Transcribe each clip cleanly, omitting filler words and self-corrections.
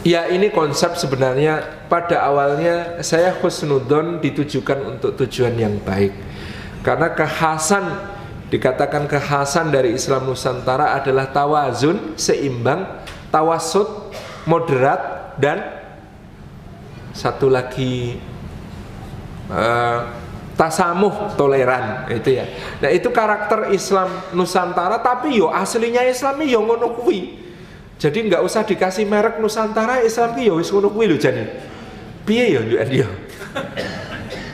Ya, ini konsep sebenarnya pada awalnya saya husnudzon ditujukan untuk tujuan yang baik. Karena kekhasan, dikatakan kekhasan dari Islam Nusantara adalah tawazun, seimbang, tawasud, moderat, dan satu lagi tasamuh, toleran, itu ya. Nah, itu karakter Islam Nusantara, tapi yo aslinya Islam yo ngono kuwi. Jadi nggak usah dikasih merek Nusantara, Islam ki ya wis ngono kuwi lho jane. Piye ya yo?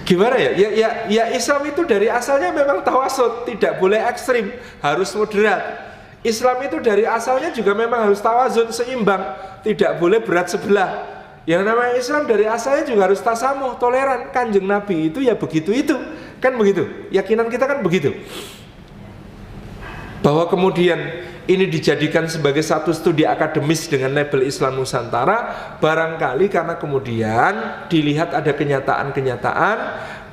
Gimana ya? Ya Islam itu dari asalnya memang tawasud, tidak boleh ekstrim, harus moderat. Islam itu dari asalnya juga memang harus tawazun, seimbang, tidak boleh berat sebelah. Yang namanya Islam dari asalnya juga harus tasamuh, toleran. Kanjeng Nabi itu ya begitu itu. Kan begitu. Keyakinan kita kan begitu. Bahwa kemudian ini dijadikan sebagai satu studi akademis dengan label Islam Nusantara, barangkali karena kemudian dilihat ada kenyataan-kenyataan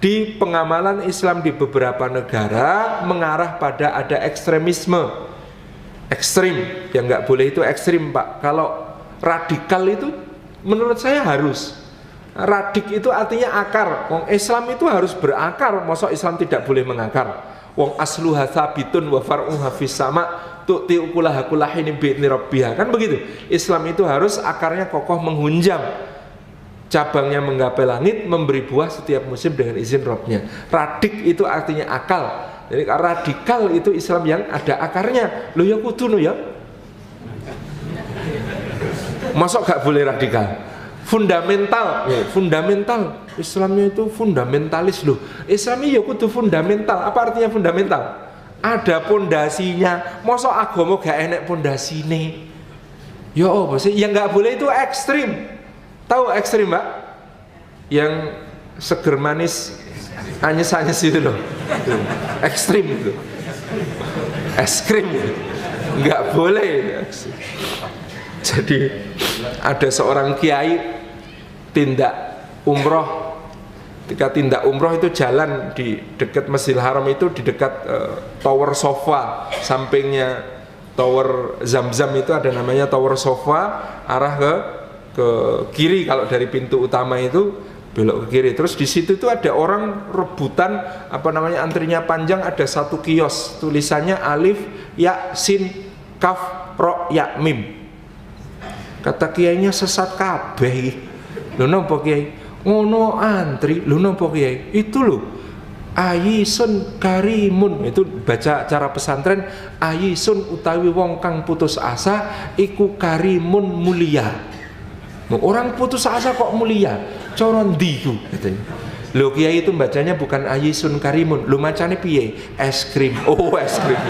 di pengamalan Islam di beberapa negara mengarah pada ada ekstremisme. Ekstrim, yang nggak boleh itu ekstrim Pak. Kalau radikal itu menurut saya harus. Radik itu artinya akar. Wong Islam itu harus berakar. Masa Islam tidak boleh mengakar? Wong asluha tsabitun wa far'uha fis sama tu'ti ukulaha kullahin bi'idni rabbiha. Kan begitu. Islam itu harus akarnya kokoh menghunjam, cabangnya menggapai langit, memberi buah setiap musim dengan izin Rabbnya. Radik itu artinya akal. Jadi radikal itu Islam yang ada akarnya. Loh ya kudu no ya. Masuk gak boleh radikal. Fundamental, ya, fundamental. Islamnya itu fundamentalis loh. Islamnya ya kudu fundamental. Apa artinya fundamental? Ada pondasinya. Masa agama gak enek pondasine? Ya apa sih? Yang gak boleh itu ekstrim. Tahu ekstrim Mbak? Yang seger manis anyes-anyes itu loh. Ekstrim itu. Es krim itu. Nggak boleh. Jadi ada seorang kiai tindak umroh. Ketika tindak umroh itu jalan di dekat Masjidil Haram itu, di dekat Tower Sofa, sampingnya Tower Zam-Zam itu ada namanya Tower Sofa, arah ke kiri kalau dari pintu utama itu belok ke kiri. Terus di situ tuh ada orang rebutan, apa namanya, antrinya panjang, ada satu kios tulisannya alif ya sin kaf ro ya mim. Kata kiainya sesat kabeh. Lho napa kiai? Ngono antri. Lho napa kiai? Itu lho ayisun karimun. Itu baca cara pesantren, ayisun utawi wong kang putus asa iku karimun mulia. Orang putus asa kok mulia? Cara ndi ku katanya. Lho kiai itu bacanya bukan ayisun karimun. Lho macane piye? Es krim. Oh, es krim.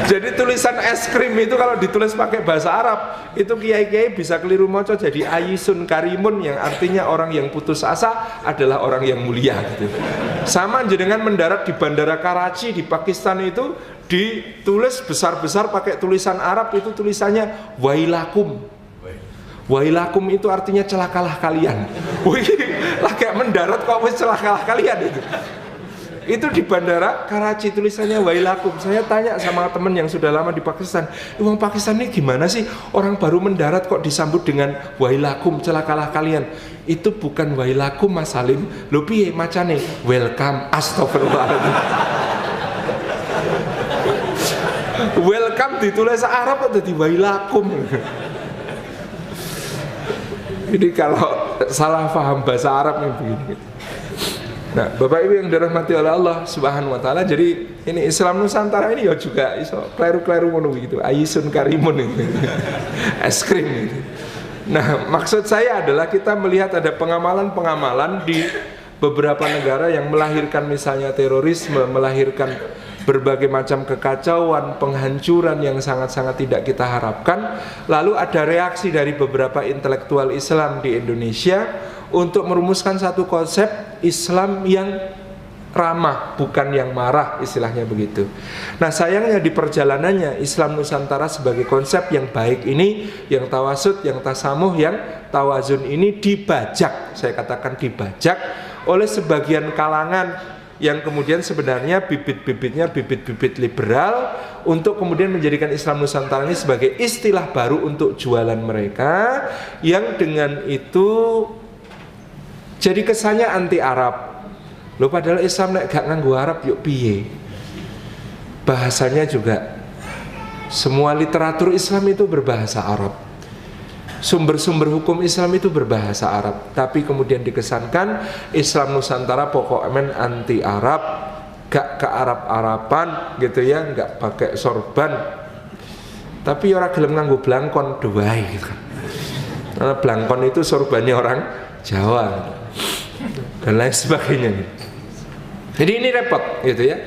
Jadi tulisan es krim itu kalau ditulis pakai bahasa Arab, itu kiai-kiai bisa keliru maca jadi ayisun karimun, yang artinya orang yang putus asa adalah orang yang mulia gitu. Sama jenengan mendarat di Bandara Karachi di Pakistan itu ditulis besar-besar pakai tulisan Arab, itu tulisannya wailakum. Wailakum itu artinya celakalah kalian. Wih, lah kayak mendarat kok wis celakalah kalian itu. Itu di Bandara Karachi tulisannya wailakum. Saya tanya sama teman yang sudah lama di Pakistan, "Wong Pakistan ini gimana sih? Orang baru mendarat kok disambut dengan wailakum, celakalah kalian." Itu bukan wailakum Mas Salim. Lho piye macane? Welcome. Astagfirullahaladzim. Welcome ditulis Arab atau di wailakum. Ini kalau salah paham bahasa Arab nih begini. Nah, Bapak Ibu yang dirahmati oleh Allah Subhanahu wa taala, jadi ini Islam Nusantara ini ya juga iso kleru-kleru ngono gitu. Ayisun karimun itu. Es krim gitu. Nah, maksud saya adalah kita melihat ada pengamalan-pengamalan di beberapa negara yang melahirkan misalnya terorisme, melahirkan berbagai macam kekacauan, penghancuran yang sangat-sangat tidak kita harapkan. Lalu ada reaksi dari beberapa intelektual Islam di Indonesia untuk merumuskan satu konsep Islam yang ramah, bukan yang marah, istilahnya begitu. Nah, sayangnya di perjalanannya Islam Nusantara sebagai konsep yang baik ini, yang tawasud, yang tasamuh, yang tawazun ini dibajak, saya katakan dibajak oleh sebagian kalangan yang kemudian sebenarnya bibit-bibitnya bibit-bibit liberal untuk kemudian menjadikan Islam Nusantara ini sebagai istilah baru untuk jualan mereka, yang dengan itu jadi kesannya anti Arab. Loh padahal Islam nek gak nganggo Arab yuk piye? Bahasanya juga semua literatur Islam itu berbahasa Arab. Sumber-sumber hukum Islam itu berbahasa Arab. Tapi kemudian dikesankan Islam Nusantara pokoknya anti Arab, gak ke Arab-Araban gitu ya, gak pakai sorban. Tapi orang gelem nganggo blangkon doai gitu. Karena blangkon itu sorbannya orang Jawa dan lain sebagainya. Jadi ini repot gitu ya.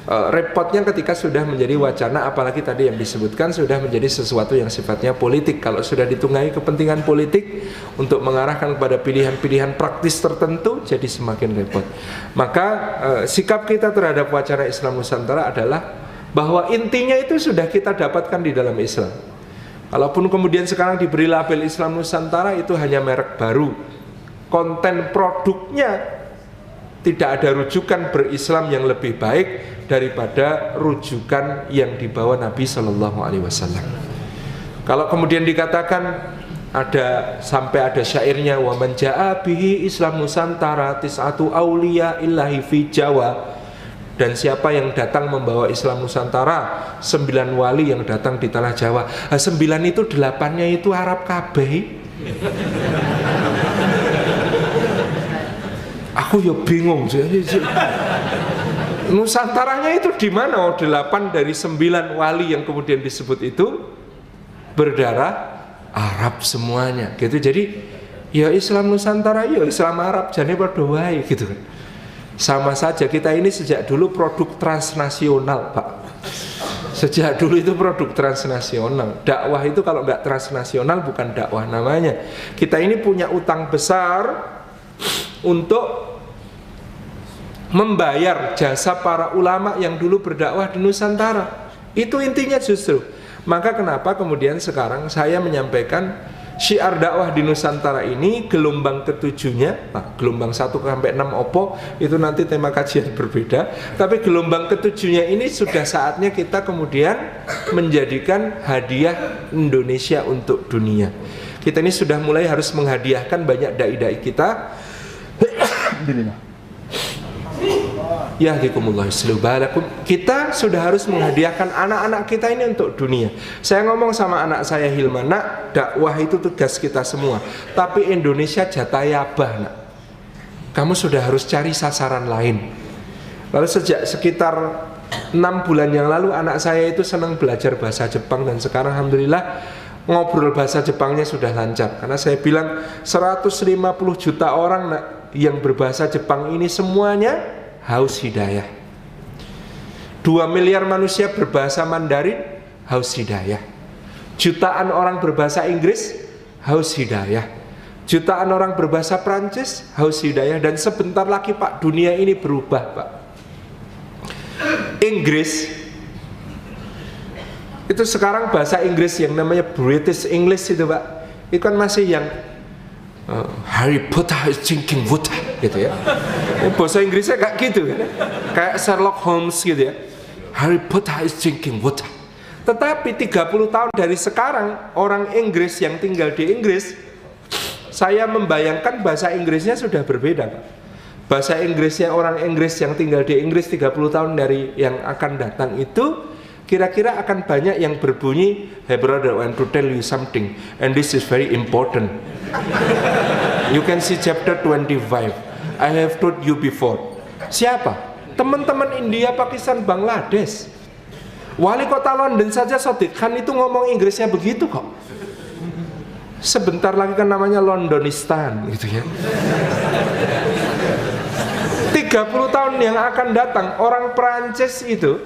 Repotnya ketika sudah menjadi wacana, apalagi tadi yang disebutkan sudah menjadi sesuatu yang sifatnya politik. Kalau sudah ditunggangi kepentingan politik untuk mengarahkan kepada pilihan-pilihan praktis tertentu, jadi semakin repot. Maka sikap kita terhadap wacana Islam Nusantara adalah bahwa intinya itu sudah kita dapatkan di dalam Islam. Kalaupun kemudian sekarang diberi label Islam Nusantara, itu hanya merek baru. Konten produknya tidak ada rujukan berislam yang lebih baik daripada rujukan yang dibawa Nabi Shallallahu Alaihi Wasallam. Kalau kemudian dikatakan sampai ada syairnya, wa man jaa bihi Islam Nusantara tis'atu auliya illahi fi Jawa, dan siapa yang datang membawa Islam Nusantara 9 wali yang datang di tanah Jawa. 9 itu 8-nya itu Arab kabeh. Aku ya bingung. Nusantaranya itu di mana? 8 dari 9 wali yang kemudian disebut itu berdarah Arab semuanya. Gitu. Jadi ya Islam Nusantara, ya Islam Arab, jane padha wae gitu kan. Sama saja, kita ini sejak dulu produk transnasional, Pak. Sejak dulu itu produk transnasional. Dakwah itu kalau nggak transnasional bukan dakwah namanya. Kita ini punya utang besar untuk membayar jasa para ulama yang dulu berdakwah di Nusantara. Itu intinya justru. Maka kenapa kemudian sekarang saya menyampaikan syiar dakwah di Nusantara ini gelombang ketujuhnya, gelombang 1 sampai 6 opo itu nanti tema kajian berbeda. Tapi gelombang ketujuhnya ini sudah saatnya kita kemudian menjadikan hadiah Indonesia untuk dunia. Kita ini sudah mulai harus menghadiahkan banyak dai-dai kita. Yahdikumullah islubalakum. Kita sudah harus menghadiahkan anak-anak kita ini untuk dunia. Saya ngomong sama anak saya Hilman, nak, dakwah itu tugas kita semua, tapi Indonesia jatah Abah, nak. Kamu sudah harus cari sasaran lain. Lalu sejak sekitar 6 bulan yang lalu anak saya itu senang belajar bahasa Jepang, dan sekarang alhamdulillah ngobrol bahasa Jepangnya sudah lancar. Karena saya bilang 150 juta orang, nak, yang berbahasa Jepang ini semuanya haus hidayah. 2 miliar manusia berbahasa Mandarin, haus hidayah. Jutaan orang berbahasa Inggris, haus hidayah. Jutaan orang berbahasa Prancis, haus hidayah. Dan sebentar lagi, Pak, dunia ini berubah, Pak. Inggris itu sekarang bahasa Inggris yang namanya British English itu, Pak, itu kan masih yang Harry Potter is drinking water gitu ya. Bahasa Inggrisnya kayak gitu kan? Kayak Sherlock Holmes gitu ya. Harry Potter is drinking water. Tetapi 30 tahun dari sekarang, orang Inggris yang tinggal di Inggris, saya membayangkan bahasa Inggrisnya sudah berbeda, Pak. Bahasa Inggrisnya orang Inggris yang tinggal di Inggris 30 tahun dari yang akan datang itu kira-kira akan banyak yang berbunyi, hey brother, I want to tell you something, and this is very important. You can see chapter 25. I have told you before. Siapa? Teman-teman India, Pakistan, Bangladesh. Wali kota London saja Sadiq Khan itu ngomong Inggrisnya begitu kok. Sebentar lagi kan namanya Londonistan gitu ya. 30 tahun yang akan datang, orang Prancis itu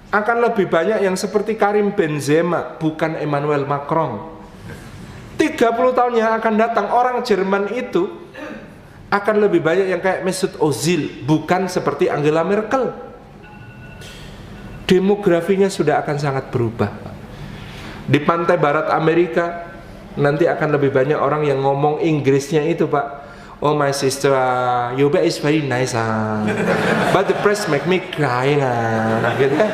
akan lebih banyak yang seperti Karim Benzema, bukan Emmanuel Macron. 30 tahun yang akan datang, orang Jerman itu akan lebih banyak yang kayak Mesut Ozil, bukan seperti Angela Merkel. Demografinya sudah akan sangat berubah. Di pantai barat Amerika nanti akan lebih banyak orang yang ngomong Inggrisnya itu, Pak. Oh my sister, your bed is very nice, but the press make me cry, gitu kan?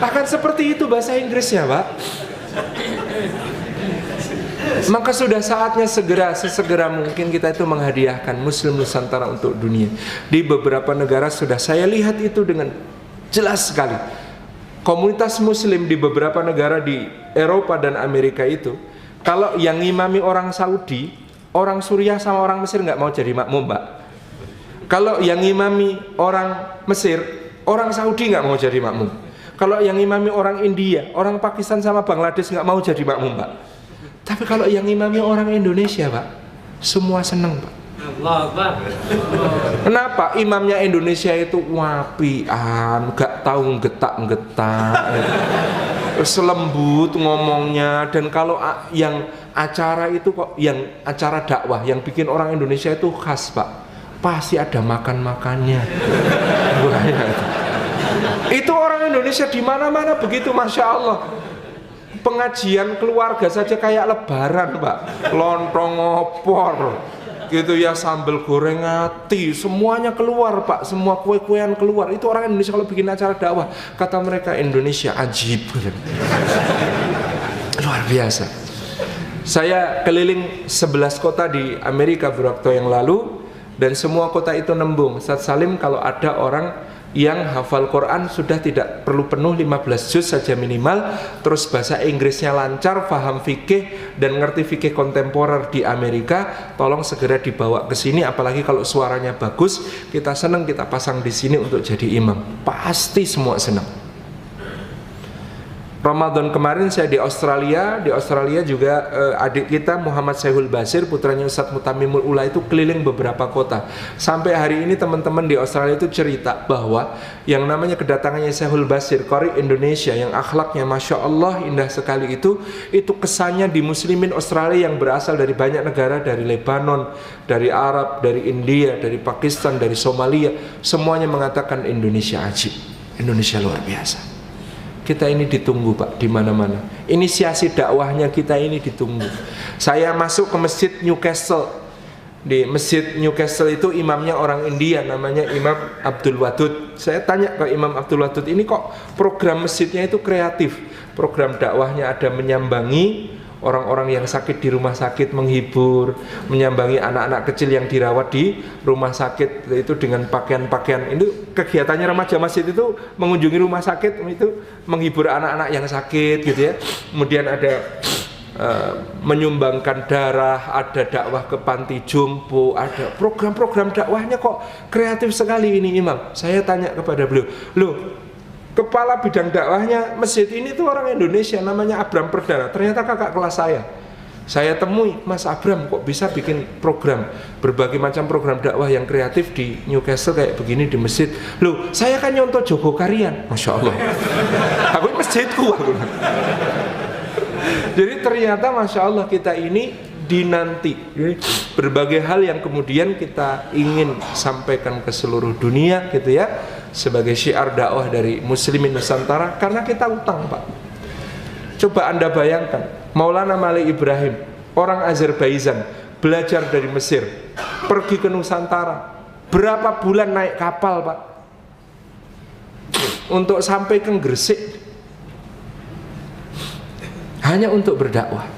Akan seperti itu bahasa Inggrisnya, Pak. Maka sudah saatnya sesegera mungkin kita itu menghadiahkan Muslim Nusantara untuk dunia. Di beberapa negara sudah saya lihat itu dengan jelas sekali. Komunitas Muslim di beberapa negara di Eropa dan Amerika itu, kalau yang ngimami orang Saudi, orang Suriah sama orang Mesir nggak mau jadi makmum, Pak. Kalau yang ngimami orang Mesir, orang Saudi nggak mau jadi makmum. Kalau yang ngimami orang India, orang Pakistan sama Bangladesh nggak mau jadi makmum, Pak. Tapi kalau yang ngimami orang Indonesia, Pak, semua seneng, Pak. Kenapa? Imamnya Indonesia itu wapian, gak tahu getak-getak, selembut ngomongnya. Dan kalau yang acara itu kok, yang acara dakwah yang bikin orang Indonesia itu khas, Pak, pasti ada makan-makannya. Itu orang Indonesia di mana-mana begitu, Masya Allah. Pengajian keluarga saja kayak lebaran, Pak. Lontong opor, gitu ya, sambal goreng ati, semuanya keluar, Pak. Semua kue-kuean keluar. Itu orang Indonesia kalau bikin acara dakwah, kata mereka Indonesia ajib. Luar biasa. Saya keliling 11 kota di Amerika beberapa waktu yang lalu, dan semua kota itu nembung, Ustaz Salim, kalau ada orang yang hafal Quran sudah tidak perlu penuh 15 juz saja minimal, terus bahasa Inggrisnya lancar, paham fikih dan ngerti fikih kontemporer di Amerika, tolong segera dibawa ke sini. Apalagi kalau suaranya bagus, kita senang, kita pasang di sini untuk jadi imam. Pasti semua senang. Ramadan kemarin saya di Australia juga adik kita Muhammad Syaihul Basir, putranya Ustadz Mutamimul Ula, itu keliling beberapa kota. Sampai hari ini teman-teman di Australia itu cerita bahwa yang namanya kedatangannya Syaihul Basir, Qari Indonesia yang akhlaknya Masya Allah indah sekali itu kesannya di muslimin Australia yang berasal dari banyak negara, dari Lebanon, dari Arab, dari India, dari Pakistan, dari Somalia, semuanya mengatakan Indonesia ajib, Indonesia luar biasa. Kita ini ditunggu, Pak, di mana-mana. Inisiasi dakwahnya kita ini ditunggu. Saya masuk ke Masjid Newcastle. Di Masjid Newcastle itu imamnya orang India, namanya Imam Abdul Wadud. Saya tanya ke Imam Abdul Wadud, ini kok program masjidnya itu kreatif. Program dakwahnya ada menyambangi orang-orang yang sakit di rumah sakit, menghibur, menyambangi anak-anak kecil yang dirawat di rumah sakit itu dengan pakaian-pakaian. Itu kegiatannya remaja masjid itu mengunjungi rumah sakit, itu menghibur anak-anak yang sakit, gitu ya. Kemudian ada menyumbangkan darah, ada dakwah ke panti jompo, ada program-program dakwahnya kok kreatif sekali ini imam. Saya tanya kepada beliau, loh, kepala bidang dakwahnya masjid ini tuh orang Indonesia, namanya Abram Perdana, ternyata kakak kelas saya. Saya temui, Mas Abram kok bisa bikin program, berbagai macam program dakwah yang kreatif di Newcastle kayak begini di masjid. Loh, saya kan nyontoh Joko Karian, Masya Allah. Aku masjidku, aku. Jadi ternyata Masya Allah kita ini dinanti. Jadi, berbagai hal yang kemudian kita ingin sampaikan ke seluruh dunia, gitu ya, sebagai syiar dakwah dari muslimin Nusantara, karena kita utang, Pak. Coba Anda bayangkan, Maulana Malik Ibrahim, orang Azerbaijan, belajar dari Mesir, pergi ke Nusantara, berapa bulan naik kapal, Pak, untuk sampai ke Gresik, hanya untuk berdakwah.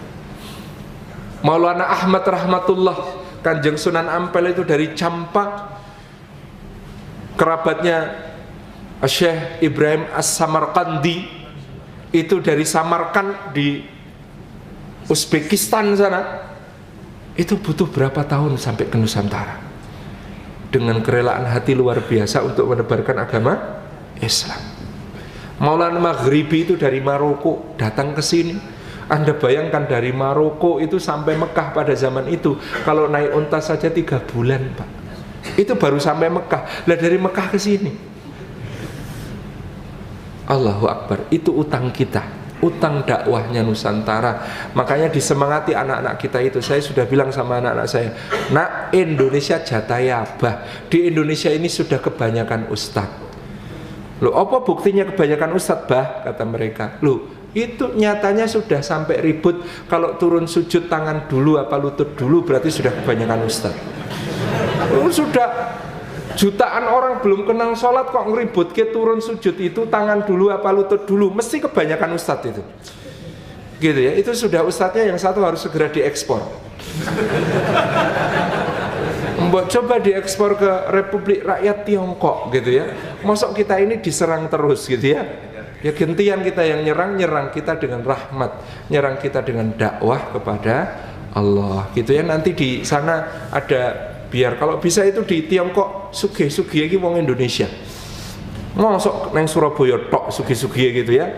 Maulana Ahmad Rahmatullah, Kanjeng Sunan Ampel itu dari Campa, kerabatnya Syekh Ibrahim As-Samarkandi itu dari Samarkand di Uzbekistan sana, itu butuh berapa tahun sampai ke Nusantara dengan kerelaan hati luar biasa untuk menebarkan agama Islam. Maulana Maghribi itu dari Maroko datang ke sini. Anda bayangkan dari Maroko itu sampai Mekah pada zaman itu, kalau naik unta saja 3 bulan, Pak. Itu baru sampai Mekah. Lah dari Mekah ke sini. Allahu Akbar, itu utang kita, utang dakwahnya Nusantara. Makanya disemangati anak-anak kita itu. Saya sudah bilang sama anak-anak saya, nak, Indonesia jatah abah. Di Indonesia ini sudah kebanyakan ustadz. Loh, apa buktinya kebanyakan ustadz, bah? Kata mereka. Loh, itu nyatanya sudah sampai ribut, kalau turun sujud tangan dulu apa lutut dulu, berarti sudah kebanyakan ustadz. Sudah jutaan orang belum kenal sholat kok ngeribut ke turun sujud itu tangan dulu apa lutut dulu, mesti kebanyakan ustadz itu. Gitu ya, itu sudah ustadznya yang satu harus segera diekspor. Coba diekspor ke Republik Rakyat Tiongkok gitu ya. Mosok kita ini diserang terus gitu ya. Ya gantian kita yang nyerang kita dengan rahmat, nyerang kita dengan dakwah kepada Allah gitu ya. Nanti di sana ada, biar kalau bisa itu di Tiongkok sugih-sugih iki wong Indonesia. Mosok nang Surabaya tok sugih-sugih gitu ya.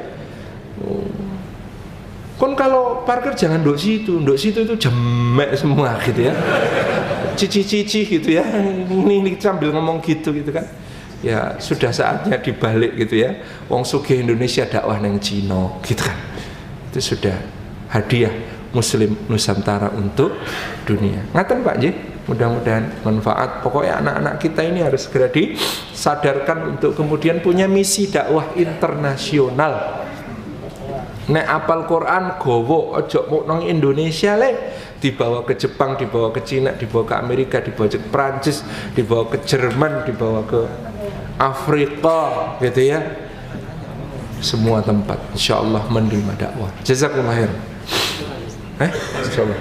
Kon kalau parkir jangan ndok situ itu jemek semua gitu ya. Cici-cici gitu ya. Ini sambil ngomong gitu kan. Ya sudah saatnya dibalik gitu ya. Wong sugih Indonesia dakwah nang Cina gitu kan. Itu sudah hadiah Muslim Nusantara untuk dunia. Ngaten Pak J, mudah-mudahan manfaat. Pokoknya anak-anak kita ini harus segera disadarkan untuk kemudian punya misi dakwah internasional. Nek apal Quran gowo ojo mau nang Indonesia le, dibawa ke Jepang, dibawa ke Cina, dibawa ke Amerika, dibawa ke Prancis, dibawa ke Jerman, dibawa ke Afrika gitu ya. Semua tempat insyaallah menerima dakwah. Jazakumullah khair. Insyaallah.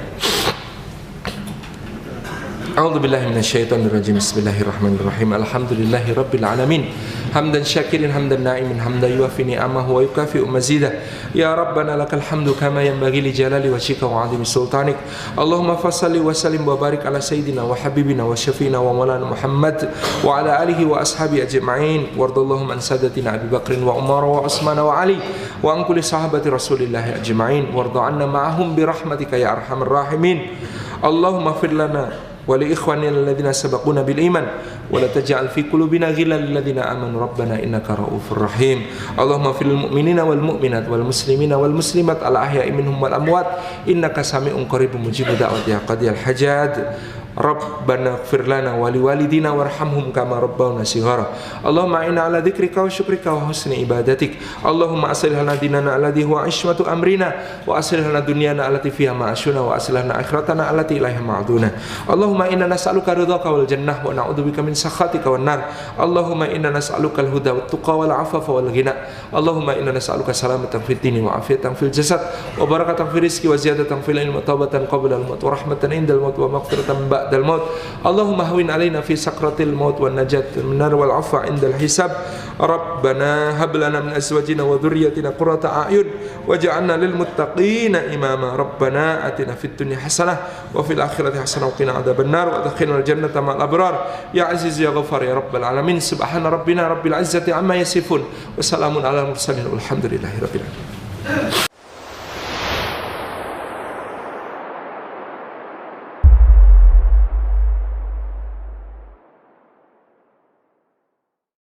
A'udzu billahi minasyaitonir rajim. Bismillahirrahmanirrahim. Alhamdulillahi rabbil alamin. Hamdan syakirin hamdan na'imin hamdan yuwafi ni'amahu wa yukafi'u mazidah. Ya Rabbana lakal hamdu kama yanbaghi li jalali wajhika wa 'azimi sultanik. Allahumma fassalli wa sallim wa barik ala sayyidina wa habibina wa syafiina wa maulana Muhammad wa ala alihi wa ashabi ajma'in. Wardallahum an sadatina Abi Bakrin wa Umar wa Utsman wa Ali wa an kulli sahabati Rasulillah ajma'in. Warda 'anna ma'ahum bi rahmatika ya arhamar rahimin. Allahumma fir lana ولإخواننا الذين سبقونا بالإيمان ولا تجعل في قلوبنا غلا للذين آمنوا ربنا إنك رؤوف رحيم اللهم اغفر للمؤمنين والمؤمنات والمسلمين والمسلمات الأحياء منهم والأموات إنك سميع قريب مجيب دعوة يا قاضي الحاجات Rabbana ighfir lana wa liwalidina warhamhum kama rabbawna shighara. Allahumma inna ala dzikrika wa syukrika wa husni ibadatik. Allahumma aslih lana dinana alladhi huwa ismatu amrina wa aslih lana dunyana allati fiha ma'ashuna wa aslih lana akhiratana allati ilaiha ma'aduna. Allahumma inna nas'aluka ridhaka wal jannah wa na'udzubika min sakhatika wan nar. Allahumma inna nas'aluka al huda wat tuqa wal afafa wal ghina. Allahumma inna nas'aluka salamatan fid dini wa afiyatan fil jasad wa barakatan fil rizqi wa ziyadatan fil ilmi wa tawbatan qabla al maut wa rahmatan indal maut wa maghfiratan ba'dal maut. Allahumma hawin alaina fi sakratil maut wan najat minar wal afa indal hisab. Rabbana hab lana min azwajina wa dhurriyyatina qurrata a'yun waj'alna lil muttaqina imama. Rabbana atina fid dunya hasanah wa fil akhirati hasanah wa qina adzabannar wa adkhilna al jannata ma'al abrar ya aziz ya ghafar ya rabbal alamin. Subhana rabbina rabbil izzati amma yasifun wa salamun alal mursalin walhamdulillahi rabbil alamin.